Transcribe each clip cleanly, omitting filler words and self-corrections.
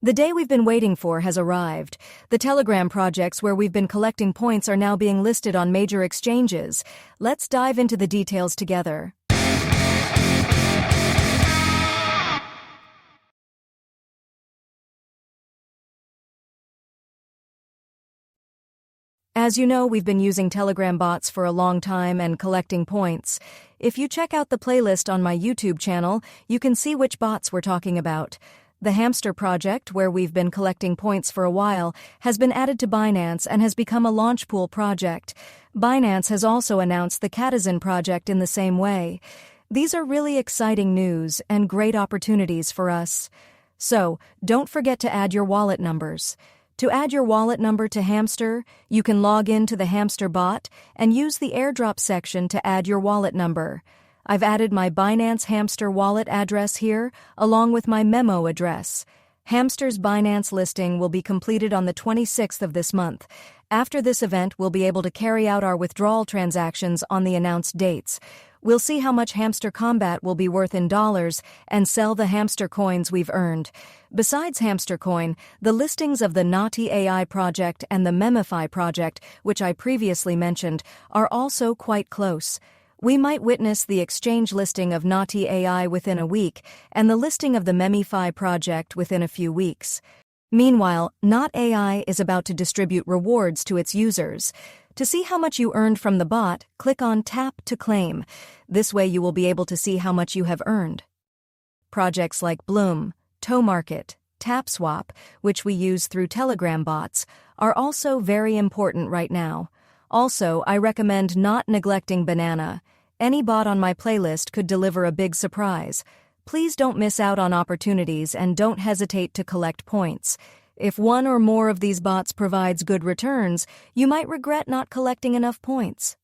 The day we've been waiting for has arrived. The Telegram projects where we've been collecting points are now being listed on major exchanges. Let's dive into the details together. As you know, we've been using Telegram bots for a long time and collecting points. If you check out the playlist on my YouTube channel, you can see which bots we're talking about. The Hamster project, where we've been collecting points for a while, has been added to Binance and has become a launch pool project. Binance has also announced the TabiZoo project in the same way. These are really exciting news and great opportunities for us. So, don't forget to add your wallet numbers. To add your wallet number to Hamster, you can log in to the Hamster bot and use the Airdrop section to add your wallet number. I've added my Binance Hamster wallet address here, along with my memo address. Hamster's Binance listing will be completed on the 26th of this month. After this event, we'll be able to carry out our withdrawal transactions on the announced dates. We'll see how much Hamster Combat will be worth in dollars and sell the Hamster coins we've earned. Besides Hamster Coin, the listings of the Naughty AI project and the Memefi project, which I previously mentioned, are also quite close. We might witness the exchange listing of Naughty AI within a week and the listing of the Memefi project within a few weeks. Meanwhile, Not AI is about to distribute rewards to its users. To see how much you earned from the bot, click on Tap to Claim. This way you will be able to see how much you have earned. Projects like Blum, Tomarket, TapSwap, which we use through Telegram bots, are also very important right now. Also, I recommend not neglecting Banana. Any bot on my playlist could deliver a big surprise. Please don't miss out on opportunities and don't hesitate to collect points. If one or more of these bots provides good returns, you might regret not collecting enough points.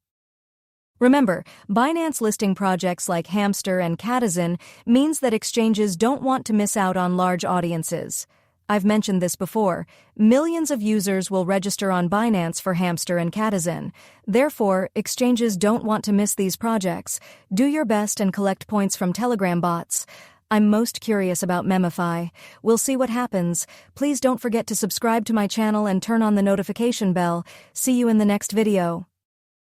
Remember, Binance listing projects like Hamster and TabiZoo means that exchanges don't want to miss out on large audiences. I've mentioned this before. Millions of users will register on Binance for Hamster and TabiZoo. Therefore, exchanges don't want to miss these projects. Do your best and collect points from Telegram bots. I'm most curious about Memefi. We'll see what happens. Please don't forget to subscribe to my channel and turn on the notification bell. See you in the next video.